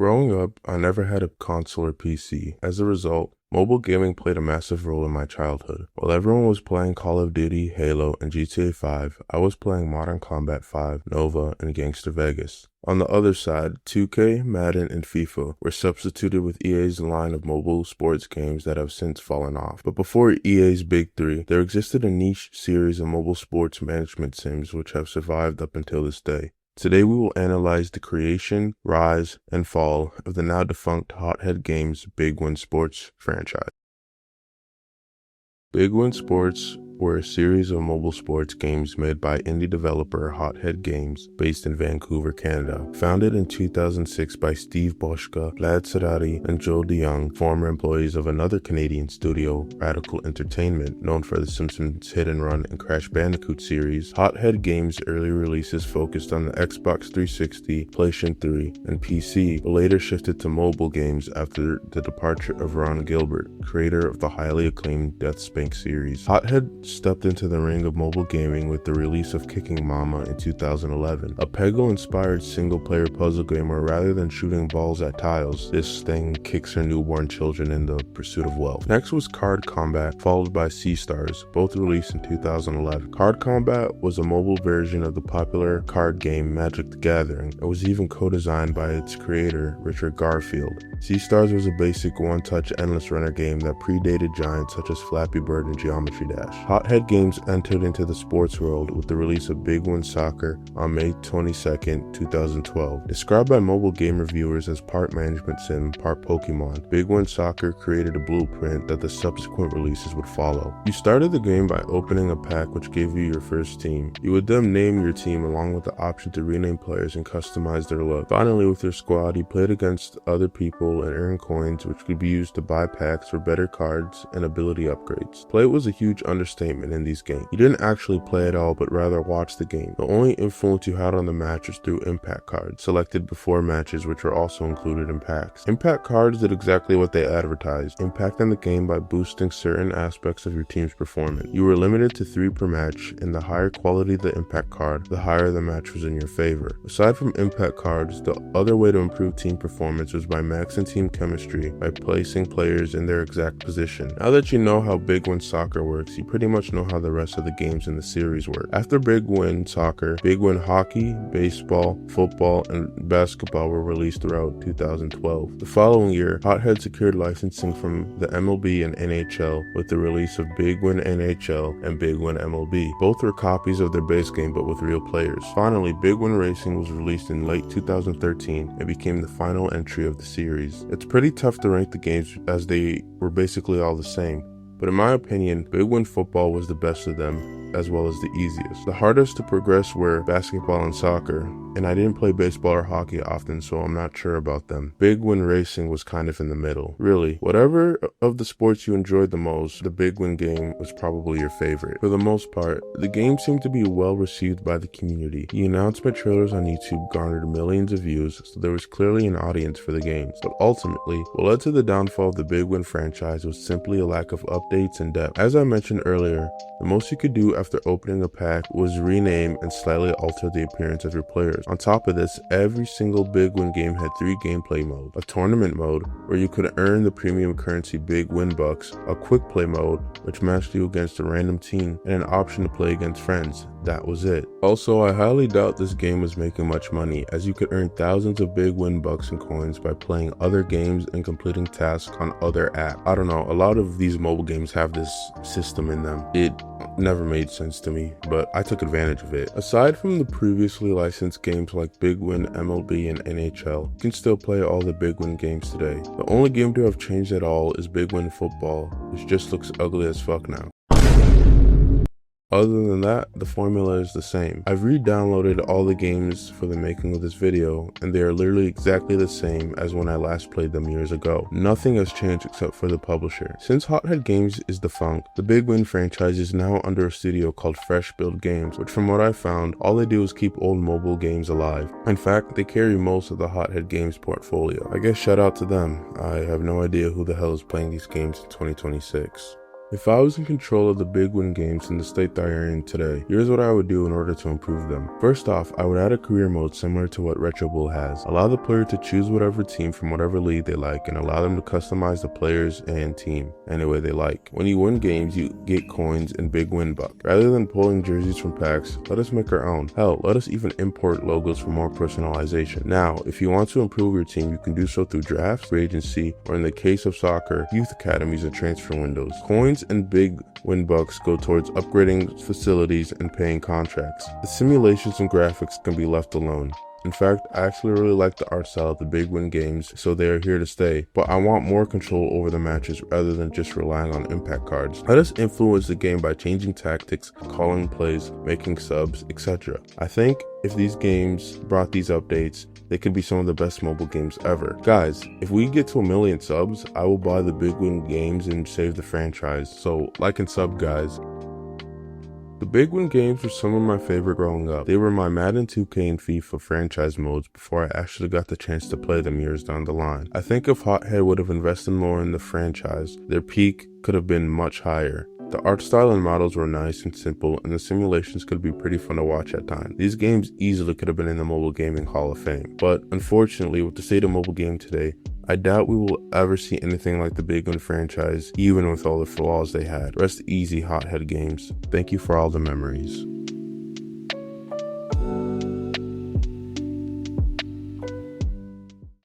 Growing up, I never had a console or PC. As a result, mobile gaming played a massive role in my childhood. While everyone was playing Call of Duty, Halo, and GTA 5, I was playing Modern Combat 5, Nova, and Gangster Vegas. On the other side, 2K, Madden, and FIFA were substituted with EA's line of mobile sports games that have since fallen off. But before EA's Big Three, there existed a niche series of mobile sports management sims which have survived up until this day. Today we will analyze the creation, rise, and fall of the now defunct Hothead Games Big Win Sports franchise. Big Win Sports were a series of mobile sports games made by indie developer Hothead Games based in Vancouver, Canada. Founded in 2006 by Steve Boschka, Vlad Serati, and Joe DeYoung, former employees of another Canadian studio, Radical Entertainment, known for The Simpsons Hit and Run and Crash Bandicoot series. Hothead Games' early releases focused on the Xbox 360, PlayStation 3, and PC, but later shifted to mobile games after the departure of Ron Gilbert, creator of the highly acclaimed Deathspank series. Hothead stepped into the ring of mobile gaming with the release of Kicking Mama in 2011, a Peggle-inspired single-player puzzle game where rather than shooting balls at tiles, this thing kicks her newborn children in the pursuit of wealth. Next was Card Combat, followed by Sea Stars, both released in 2011. Card Combat was a mobile version of the popular card game Magic the Gathering. It was even co-designed by its creator, Richard Garfield. Sea Stars was a basic one-touch endless runner game that predated giants such as Flappy Bird and Geometry Dash. Hothead Games entered into the sports world with the release of Big Win Soccer on May 22, 2012. Described by mobile game reviewers as part management sim, part Pokemon, Big Win Soccer created a blueprint that the subsequent releases would follow. You started the game by opening a pack which gave you your first team. You would then name your team along with the option to rename players and customize their look. Finally, with your squad, you played against other people and earn coins which could be used to buy packs for better cards and ability upgrades. Play was a huge understatement in these games. You didn't actually play at all, but rather watch the game. The only influence you had on the match was through impact cards, selected before matches, which were also included in packs. Impact cards did exactly what they advertised, impacting the game by boosting certain aspects of your team's performance. You were limited to 3 per match, and the higher quality the impact card, the higher the match was in your favor. Aside from impact cards, the other way to improve team performance was by maxing team chemistry by placing players in their exact position. Now that you know how Big Win Soccer works, you pretty much know how the rest of the games in the series work. After Big Win Soccer, Big Win Hockey, Baseball, Football, and Basketball were released throughout 2012. The following year, Hothead secured licensing from the MLB and NHL with the release of Big Win NHL and Big Win MLB. Both were copies of their base game but with real players. Finally, Big Win Racing was released in late 2013 and became the final entry of the series. It's pretty tough to rank the games as they were basically all the same, but in my opinion, Big Win Football was the best of them, as well as the easiest. The hardest to progress were basketball and soccer, and I didn't play baseball or hockey often, so I'm not sure about them. Big Win Racing was kind of in the middle. Really, whatever of the sports you enjoyed the most, the Big Win game was probably your favorite. For the most part, the game seemed to be well received by the community. The announcement trailers on YouTube garnered millions of views, so there was clearly an audience for the games. But ultimately, what led to the downfall of the Big Win franchise was simply a lack of updates and depth. As I mentioned earlier, the most you could do after opening a pack was rename and slightly alter the appearance of your players. On top of this, every single Big Win game had 3 gameplay modes: a tournament mode, where you could earn the premium currency Big Win Bucks, a quick play mode, which matched you against a random team, and an option to play against friends. That was it. Also, I highly doubt this game was making much money, as you could earn thousands of Big Win Bucks and coins by playing other games and completing tasks on other apps. I don't know, a lot of these mobile games have this system in them. It never made sense to me, but I took advantage of it. Aside from the previously licensed games like Big Win, MLB, and NHL, you can still play all the Big Win games today. The only game to have changed at all is Big Win Football, which just looks ugly as fuck now. Other than that, the formula is the same. I've re-downloaded all the games for the making of this video, and they are literally exactly the same as when I last played them years ago. Nothing has changed except for the publisher. Since Hothead Games is defunct, the Big Win franchise is now under a studio called Fresh Build Games, which from what I found, all they do is keep old mobile games alive. In fact, they carry most of the Hothead Games portfolio. I guess shout out to them. I have no idea who the hell is playing these games in 2026. If I was in control of the Big Win Games in the state that I are in today, here's what I would do in order to improve them. First off, I would add a career mode similar to what Retro Bull has. Allow the player to choose whatever team from whatever league they like and allow them to customize the players and team any way they like. When you win games, you get coins and big win buck. Rather than pulling jerseys from packs, let us make our own. Hell, let us even import logos for more personalization. Now, if you want to improve your team, you can do so through drafts, free agency, or in the case of soccer, youth academies and transfer windows. Coins and big win bucks go towards upgrading facilities and paying contracts. The simulations and graphics can be left alone. In fact, I actually really like the art style of the Big Win Games, so they are here to stay, but I want more control over the matches rather than just relying on impact cards. Let us influence the game by changing tactics, calling plays, making subs, etc. I think if these games brought these updates, they could be some of the best mobile games ever. Guys, if we get to 1 million subs, I will buy the Big Win Games and save the franchise, so like and sub, guys. The Big Win Games were some of my favorite growing up. They were my Madden 2K and FIFA franchise modes before I actually got the chance to play them years down the line. I think if Hothead would have invested more in the franchise, their peak could have been much higher. The art style and models were nice and simple, and the simulations could be pretty fun to watch at times. These games easily could have been in the Mobile Gaming Hall of Fame. But unfortunately, with the state of mobile game today, I doubt we will ever see anything like the Big Win franchise, even with all the flaws they had. Rest easy, Hothead Games. Thank you for all the memories.